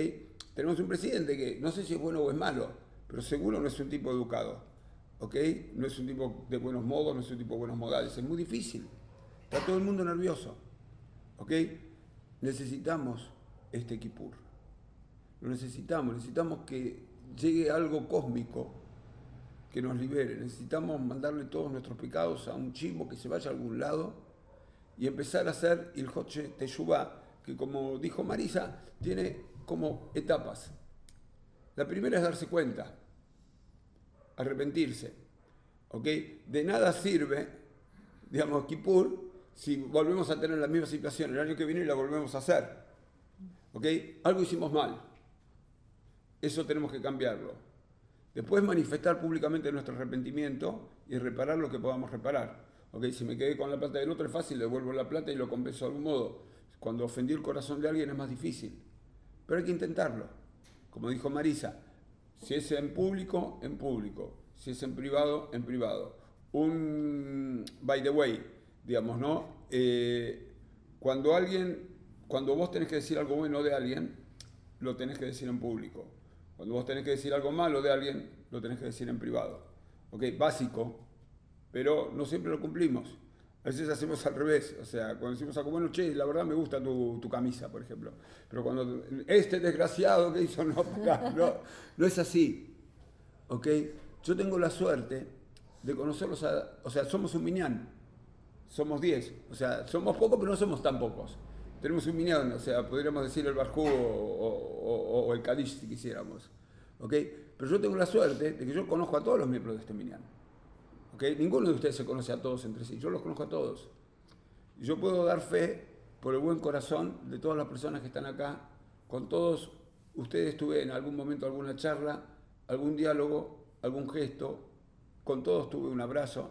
Tenemos un presidente que no sé si es bueno o es malo, pero seguro no es un tipo educado. ¿Ok? No es un tipo de buenos modos, no es un tipo de buenos modales. Es muy difícil. Está todo el mundo nervioso. ¿Ok? Necesitamos este Kippur. Lo necesitamos que llegue algo cósmico que nos libere. Necesitamos mandarle todos nuestros pecados a un chivo que se vaya a algún lado y empezar a hacer el Ilhot Teshuvah, que como dijo Marisa, tiene como etapas. La primera es darse cuenta, arrepentirse. ¿Ok? De nada sirve, digamos, Kippur, si volvemos a tener la misma situación el año que viene y la volvemos a hacer. ¿Ok? Algo hicimos mal. Eso tenemos que cambiarlo. Después manifestar públicamente nuestro arrepentimiento y reparar lo que podamos reparar. ¿Okay? Si me quedé con la plata del otro es fácil, le devuelvo la plata y lo compenso de algún modo. Cuando ofendí el corazón de alguien es más difícil. Pero hay que intentarlo. Como dijo Marisa, si es en público, en público. Si es en privado, en privado. Un by the way, digamos, ¿no? Cuando vos tenés que decir algo bueno de alguien, lo tenés que decir en público. Cuando vos tenés que decir algo malo de alguien, lo tenés que decir en privado. ¿ok? Básico, pero no siempre lo cumplimos. A veces hacemos al revés, o sea, cuando decimos algo, bueno, che, la verdad me gusta tu camisa, por ejemplo, pero cuando este desgraciado que hizo, no es así, ¿ok? Yo tengo la suerte de conocerlos, o sea, somos un minyan, somos 10, o sea, somos pocos, pero no somos tan pocos. Tenemos un minyan, o sea, podríamos decir el Barjú o el Kadish si quisiéramos, ¿ok? Pero yo tengo la suerte de que yo conozco a todos los miembros de este minyan. ¿Okay? Ninguno de ustedes se conoce a todos entre sí, yo los conozco a todos. Y yo puedo dar fe por el buen corazón de todas las personas que están acá. Con todos ustedes tuve en algún momento alguna charla, algún diálogo, algún gesto. Con todos tuve un abrazo.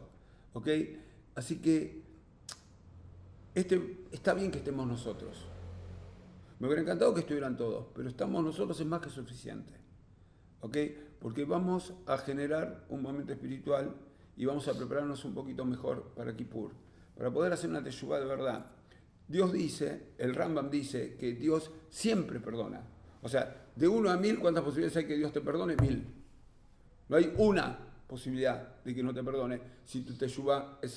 ¿Okay? Así que está bien que estemos nosotros. Me hubiera encantado que estuvieran todos, pero estamos nosotros es más que suficiente. ¿Okay? Porque vamos a generar un momento espiritual y vamos a prepararnos un poquito mejor para Kippur, para poder hacer una teshuvá de verdad. Dios dice, el Rambam dice, que Dios siempre perdona. O sea, de 1 a 1000, ¿cuántas posibilidades hay que Dios te perdone? 1000. No hay una posibilidad de que no te perdone si tu teshuvá es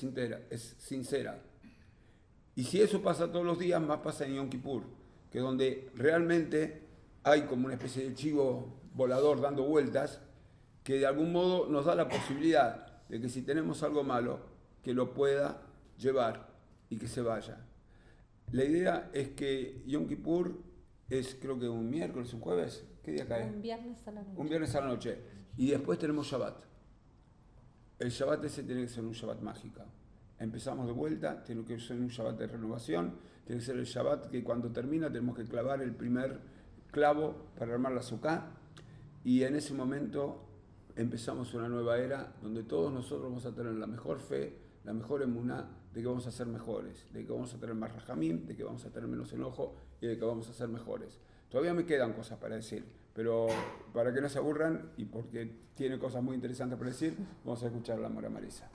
sincera. Y si eso pasa todos los días, más pasa en Yom Kippur, que es donde realmente hay como una especie de chivo volador dando vueltas, que de algún modo nos da la posibilidad de que si tenemos algo malo, que lo pueda llevar y que se vaya. La idea es que Yom Kippur es, creo que un miércoles, un jueves, ¿qué día cae? Un viernes a la noche. Un viernes a la noche. Y después tenemos Shabbat. El Shabbat ese tiene que ser un Shabbat mágica. Empezamos de vuelta, tiene que ser un Shabbat de renovación, tiene que ser el Shabbat que cuando termina tenemos que clavar el primer clavo para armar la sukkah, y en ese momento empezamos una nueva era donde todos nosotros vamos a tener la mejor fe, la mejor emuná de que vamos a ser mejores, de que vamos a tener más rajamim, de que vamos a tener menos enojo y de que vamos a ser mejores. Todavía me quedan cosas para decir, pero para que no se aburran y porque tiene cosas muy interesantes para decir, vamos a escuchar a la Mora Marisa.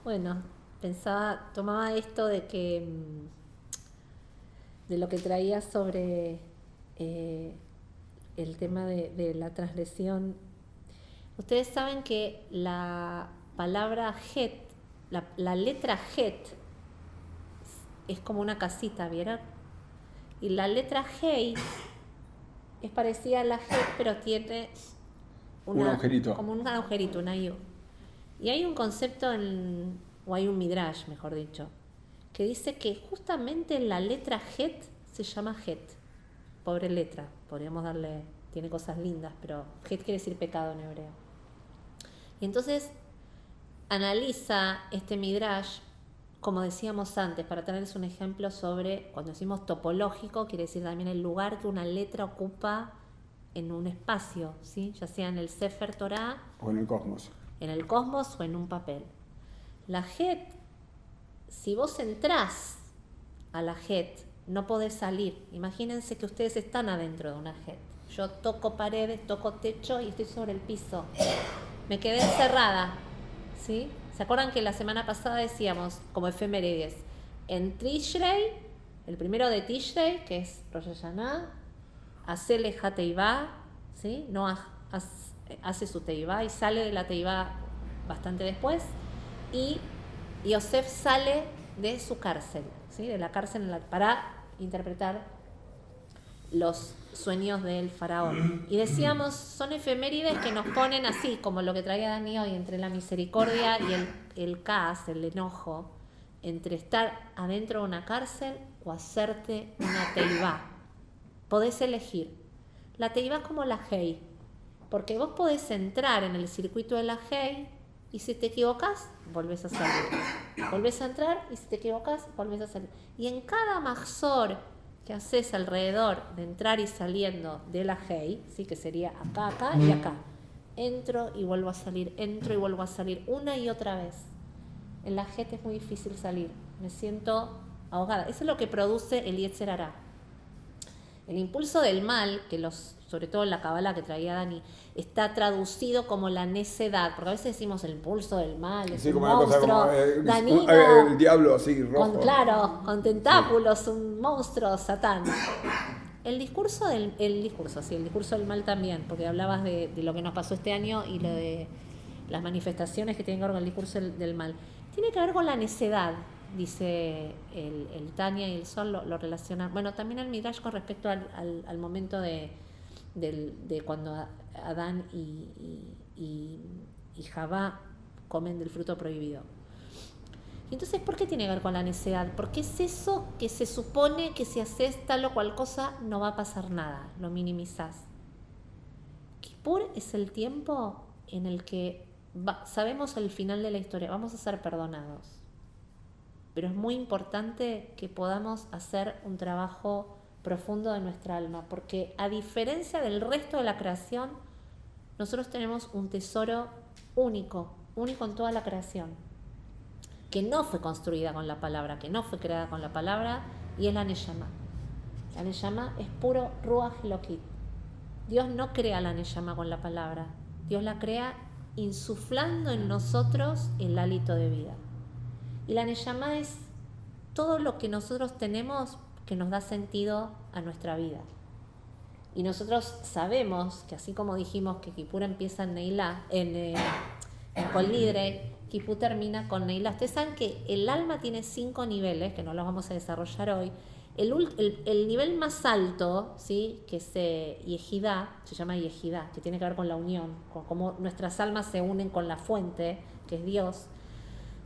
Bueno, tomaba esto de que de lo que traía sobre el tema de la transgresión. Ustedes saben que la palabra het, la letra het es como una casita, ¿vieron? Y la letra hei es parecida a la het, pero tiene un agujerito. Como un agujerito, una yu. Y hay un concepto, o hay un midrash, mejor dicho, que dice que justamente la letra het se llama het. Pobre letra, podríamos darle, tiene cosas lindas, pero het quiere decir pecado en hebreo. Y entonces analiza este midrash, como decíamos antes, para tenerles un ejemplo sobre, cuando decimos topológico, quiere decir también el lugar que una letra ocupa en un espacio, ¿sí? Ya sea en el Sefer Torah, o en el cosmos. En el cosmos o en un papel. La het, si vos entrás a la het, no podés salir. Imagínense que ustedes están adentro de una het. Yo toco paredes, toco techo y estoy sobre el piso. Me quedé encerrada, ¿sí? ¿Se acuerdan que la semana pasada decíamos, como efemérides, en Tishrei, el primero de Tishrei, que es Rosh Hashanah, hacele teivá, ¿sí? No hace su teivá y sale de la teivá bastante después, y Yosef sale de su cárcel, ¿sí? De la cárcel para interpretar los sueños del faraón. Y decíamos, son efemérides que nos ponen así, como lo que traía Dani hoy, entre la misericordia y el caos, el enojo, entre estar adentro de una cárcel o hacerte una teivá. Podés elegir. La teivá es como la hei, porque vos podés entrar en el circuito de la hei y si te equivocás, volvés a salir. Volvés a entrar y si te equivocás, volvés a salir. Y en cada mahzor que haces alrededor de entrar y saliendo de la hei, ¿sí? Que sería acá, acá y acá. Entro y vuelvo a salir, entro y vuelvo a salir, una y otra vez. En la het es muy difícil salir, me siento ahogada. Eso es lo que produce el Yetzer Hará. El impulso del mal, que sobre todo en la Kabbalah que traía Dani, está traducido como la necedad, porque a veces decimos el impulso del mal, es un monstruo dañino, el diablo así rojo. Con tentáculos, un monstruo, Satán. El discurso del mal también, porque hablabas de lo que nos pasó este año y lo de las manifestaciones que tienen que ver con el discurso del mal, tiene que ver con la necedad, dice el Tania y el Sol lo relacionan. Bueno, también el Midrash con respecto al momento de cuando Adán y Javá comen del fruto prohibido. Y entonces, ¿por qué tiene que ver con la necedad? Porque es eso que se supone que si haces tal o cual cosa no va a pasar nada, lo minimizás. Kippur es el tiempo en el que sabemos el final de la historia, vamos a ser perdonados. Pero es muy importante que podamos hacer un trabajo profundo de nuestra alma, porque a diferencia del resto de la creación, nosotros tenemos un tesoro único en toda la creación, que no fue construida con la palabra, que no fue creada con la palabra, y es la Neshama. La Neshama es puro Ruach Elokit. Dios no crea la Neshama con la palabra, Dios la crea insuflando en nosotros el hálito de vida. Y la Neshama es todo lo que nosotros tenemos que nos da sentido a nuestra vida. Y nosotros sabemos que así como dijimos que Kippur empieza en Neilá, en Kol Nidre, Kippur termina con Neilá. Ustedes saben que el alma tiene 5 niveles, que no los vamos a desarrollar hoy. El nivel más alto, ¿sí?, que es Yehidá, se llama Yehidá, que tiene que ver con la unión, con cómo nuestras almas se unen con la fuente, que es Dios.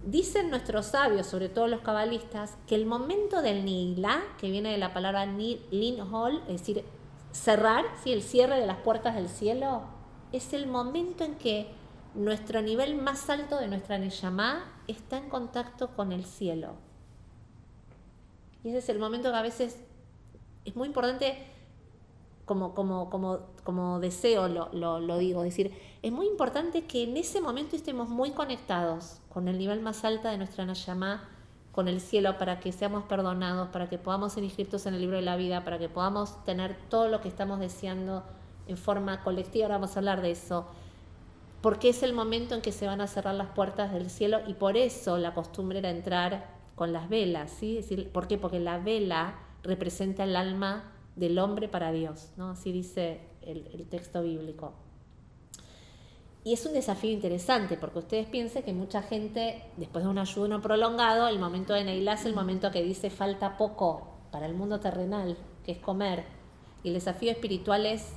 Dicen nuestros sabios, sobre todo los cabalistas, que el momento del Neilá, que viene de la palabra Linhol, es decir, cerrar, ¿sí?, el cierre de las puertas del cielo, es el momento en que nuestro nivel más alto de nuestra Neshama está en contacto con el cielo. Y ese es el momento que a veces es muy importante, como deseo lo digo, es decir, es muy importante que en ese momento estemos muy conectados con el nivel más alto de nuestra Neshama, con el cielo, para que seamos perdonados, para que podamos ser inscritos en el libro de la vida, para que podamos tener todo lo que estamos deseando en forma colectiva. Ahora vamos a hablar de eso, porque es el momento en que se van a cerrar las puertas del cielo, y por eso la costumbre era entrar con las velas, ¿sí? Es decir, ¿por qué? Porque la vela representa el alma del hombre para Dios, ¿no? Así dice el texto bíblico. Y es un desafío interesante, porque ustedes piensen que mucha gente, después de un ayuno prolongado, el momento de Neilá es el momento que dice falta poco para el mundo terrenal, que es comer. Y el desafío espiritual es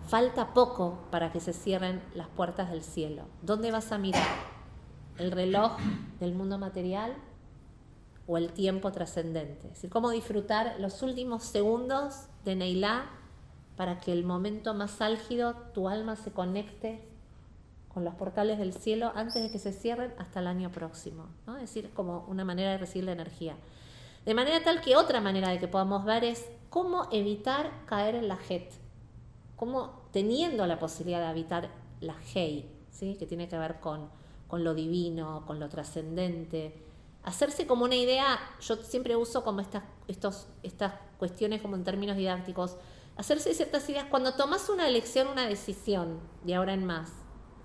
falta poco para que se cierren las puertas del cielo. ¿Dónde vas a mirar? ¿El reloj del mundo material o el tiempo trascendente? Es decir, cómo disfrutar los últimos segundos de Neilá para que el momento más álgido tu alma se conecte con los portales del cielo antes de que se cierren hasta el año próximo, ¿no? Es decir, como una manera de recibir la energía. De manera tal que otra manera de que podamos ver es cómo evitar caer en la Het, cómo teniendo la posibilidad de evitar la Hei, ¿sí?, que tiene que ver con lo divino, con lo trascendente. Hacerse como una idea, yo siempre uso como estas cuestiones como en términos didácticos, hacerse ciertas ideas. Cuando tomas una elección, una decisión, de ahora en más,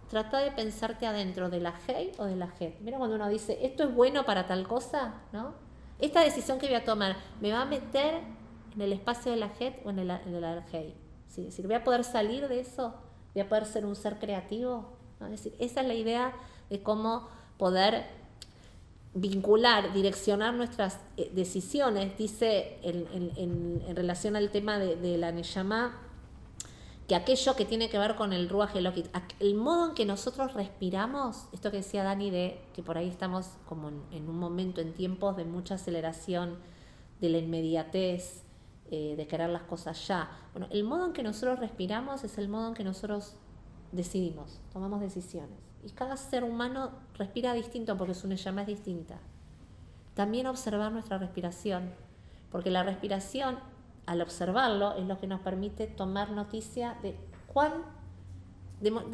trata de pensarte adentro de la Hei o de la Het. Mira cuando uno dice, esto es bueno para tal cosa, ¿no? Esta decisión que voy a tomar, ¿me va a meter en el espacio de la Het o en la Hei? ¿Sí? Es decir, ¿voy a poder salir de eso? ¿Voy a poder ser un ser creativo? ¿No? Es decir, esa es la idea de cómo poder vincular, direccionar nuestras decisiones. Dice en relación al tema de la Neshama, que aquello que tiene que ver con el Ruach Elokit, el modo en que nosotros respiramos, esto que decía Dani, de que por ahí estamos como en un momento, en tiempos de mucha aceleración, de la inmediatez, de querer las cosas ya. Bueno, el modo en que nosotros respiramos es el modo en que nosotros decidimos, tomamos decisiones. Y cada ser humano respira distinto porque su neshama es distinta. También observar nuestra respiración, porque la respiración, al observarlo, es lo que nos permite tomar noticia de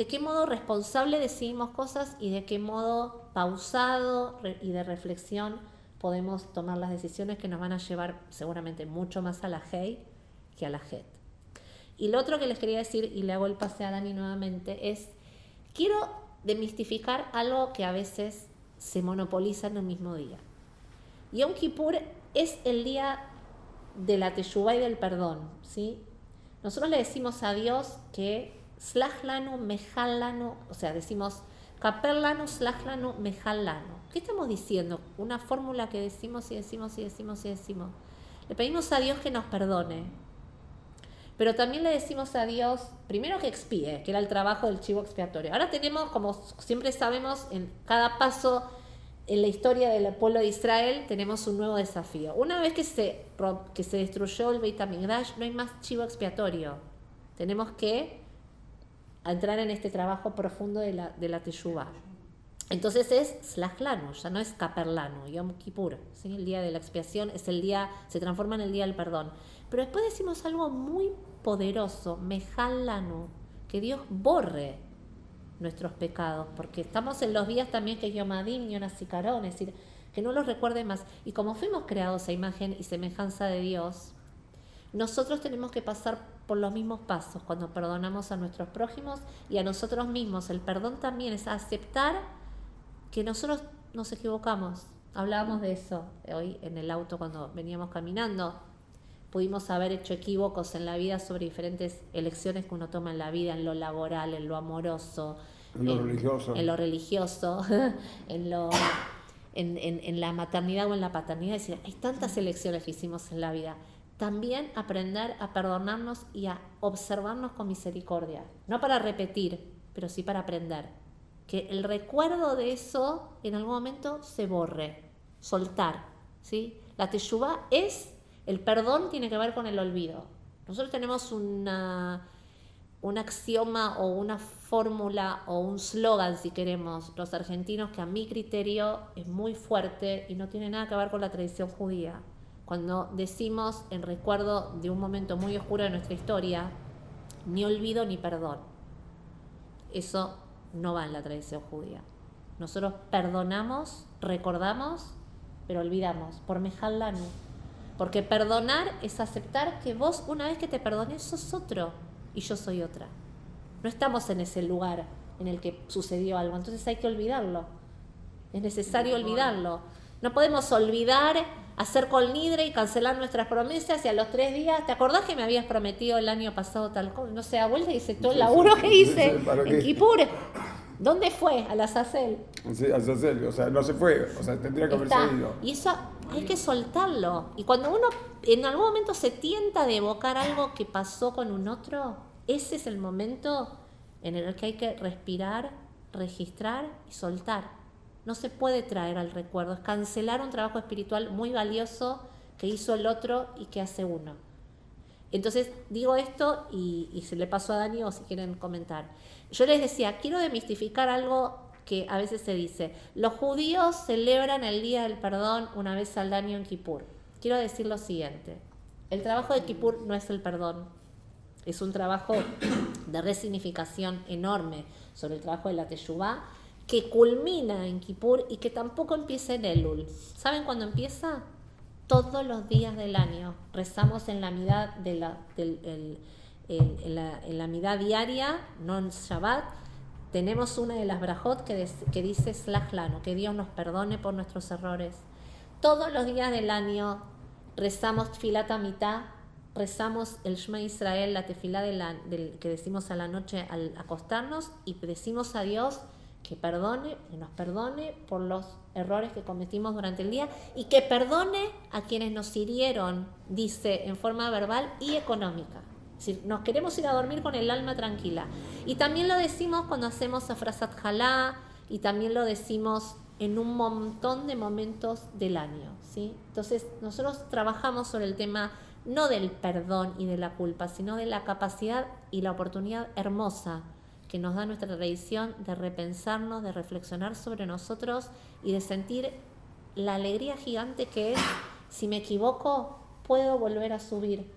qué modo responsable decidimos cosas y de qué modo pausado y de reflexión podemos tomar las decisiones que nos van a llevar seguramente mucho más a la Hei que a la Het. Y lo otro que les quería decir, y le hago el pase a Dani nuevamente, es, quiero demistificar algo que a veces se monopoliza en el mismo día. Yom Kippur es el día de la teshuvá y del perdón, ¿sí? Nosotros le decimos a Dios que slach lanu, mejal lanu, o sea, decimos, Kaper lanu, slach lanu, mejal lanu. ¿Qué estamos diciendo? Una fórmula que decimos y decimos y decimos y decimos. Le pedimos a Dios que nos perdone, pero también le decimos a Dios, primero que expíe, que era el trabajo del chivo expiatorio. Ahora tenemos, como siempre sabemos, en cada paso en la historia del pueblo de Israel tenemos un nuevo desafío. Una vez que se destruyó el Beit HaMikdash, no hay más chivo expiatorio. Tenemos que entrar en este trabajo profundo de la Teshuvah. Entonces es Slach lanu, ya no es Kaper lanu, Yom Kippur, ¿sí? El día de la expiación es el día, se transforma en el día del perdón. Pero después decimos algo muy poderoso, Mejal lanu, que Dios borre nuestros pecados, porque estamos en los días también que Yom Adin, Yom HaZikaron, es decir, que no los recuerde más. Y como fuimos creados a imagen y semejanza de Dios, nosotros tenemos que pasar por los mismos pasos cuando perdonamos a nuestros prójimos y a nosotros mismos. El perdón también es aceptar que nosotros nos equivocamos. Hablábamos de eso hoy en el auto cuando veníamos caminando. Pudimos haber hecho equívocos en la vida sobre diferentes elecciones que uno toma en la vida, en lo laboral, en lo amoroso, en lo religioso, en la maternidad o en la paternidad. Es decir, hay tantas elecciones que hicimos en la vida. También aprender a perdonarnos y a observarnos con misericordia. No para repetir, pero sí para aprender. Que el recuerdo de eso en algún momento se borre, soltar, ¿sí? La teshuvá el perdón tiene que ver con el olvido. Nosotros tenemos un axioma o una fórmula o un slogan, si queremos, los argentinos, que a mi criterio es muy fuerte y no tiene nada que ver con la tradición judía. Cuando decimos, en recuerdo de un momento muy oscuro de nuestra historia, ni olvido ni perdón. Eso no va en la tradición judía. Nosotros perdonamos, recordamos, pero olvidamos, por Mejal lanu. Porque perdonar es aceptar que vos, una vez que te perdoné, sos otro y yo soy otra. No estamos en ese lugar en el que sucedió algo, entonces hay que olvidarlo. Es necesario olvidarlo. No podemos olvidar, hacer colnidre y cancelar nuestras promesas y a los 3 días, ¿te acordás que me habías prometido el año pasado tal cosa? No sé, abuela, dice todo el laburo que hice en Kippur. ¿Dónde fue? A la Azazel. Sí, a Azazel, o sea, no se fue, o sea, tendría que haberse ido. Y eso hay que soltarlo. Y cuando uno en algún momento se tienta de evocar algo que pasó con un otro, ese es el momento en el que hay que respirar, registrar y soltar. No se puede traer al recuerdo, es cancelar un trabajo espiritual muy valioso que hizo el otro y que hace uno. Entonces digo esto y se le pasó a Dani o si quieren comentar. Yo les decía, quiero demistificar algo que a veces se dice. Los judíos celebran el Día del Perdón una vez al año en Kippur. Quiero decir lo siguiente, el trabajo de Kippur no es el perdón, es un trabajo de resignificación enorme sobre el trabajo de la Teshuvá, que culmina en Kippur y que tampoco empieza en Elul. ¿Saben cuándo empieza? Todos los días del año. Rezamos en la midá en la midá diaria, no en Shabbat. Tenemos una de las brajot que dice Slach lanu, que Dios nos perdone por nuestros errores. Todos los días del año rezamos Tfilat Amitá, rezamos el Shema Israel, la tefilá que decimos a la noche al acostarnos, y decimos a Dios que nos perdone por los errores que cometimos durante el día y que perdone a quienes nos hirieron, dice, en forma verbal y económica. Es decir, nos queremos ir a dormir con el alma tranquila. Y también lo decimos cuando hacemos Afrasat Jalá y también lo decimos en un montón de momentos del año, ¿sí? Entonces, nosotros trabajamos sobre el tema no del perdón y de la culpa, sino de la capacidad y la oportunidad hermosa que nos da nuestra tradición de repensarnos, de reflexionar sobre nosotros y de sentir la alegría gigante que es, si me equivoco, puedo volver a subir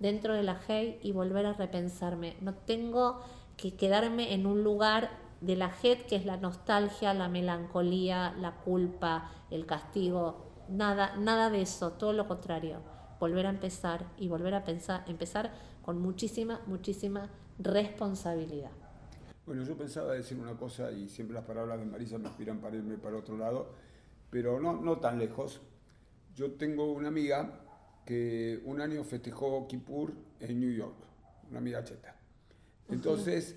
dentro de la Hey y volver a repensarme. No tengo que quedarme en un lugar de la Het que es la nostalgia, la melancolía, la culpa, el castigo. Nada de eso, todo lo contrario. Volver a empezar y volver a empezar con muchísima responsabilidad. Bueno, yo pensaba decir una cosa y siempre las palabras de Marisa me inspiran para irme para otro lado, pero no tan lejos. Yo tengo una amiga que un año festejó Kippur en New York, una amiga cheta. Entonces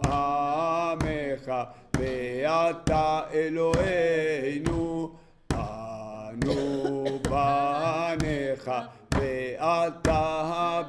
baneja, beata Eloheinu, anu baneja, beata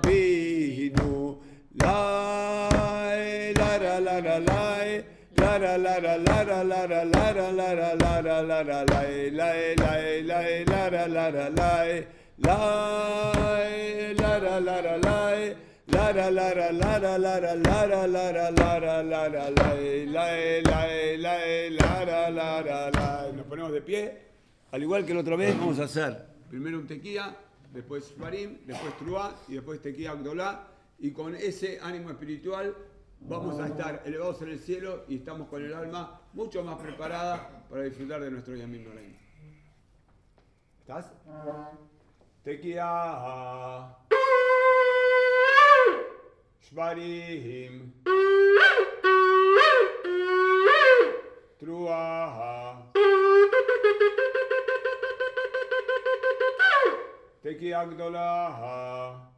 Abinu, lai, la la la la lai, la la la la la la la la la la la la la la la la lai, lai lai lai la la la la lai, lai la la la la lai, la la la la la la la la la la la la la la la lai, lai lai lai la la la la la. Nos ponemos de pie, al igual que la otra vez vamos a hacer primero un tequía, después Shvarim, después Truá y después tequía Agdolá, y con ese ánimo espiritual vamos a estar elevados en el cielo y estamos con el alma mucho más preparada para disfrutar de nuestro Yamim Noraim. ¿Estás? Tequía, Shvarim, Truá, tequía Agdolá.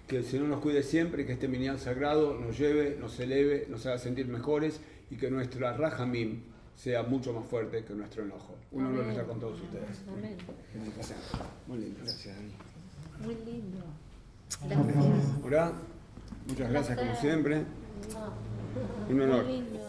Que el Señor nos cuide siempre, que este minyan sagrado nos lleve, nos eleve, nos haga sentir mejores y que nuestra Rahamim sea mucho más fuerte que nuestro enojo. Un honor estar con todos ustedes. Amén. Muy lindo, gracias Dani. Muy lindo. Gracias. Ahora, muchas gracias como siempre. Un honor. Muy lindo.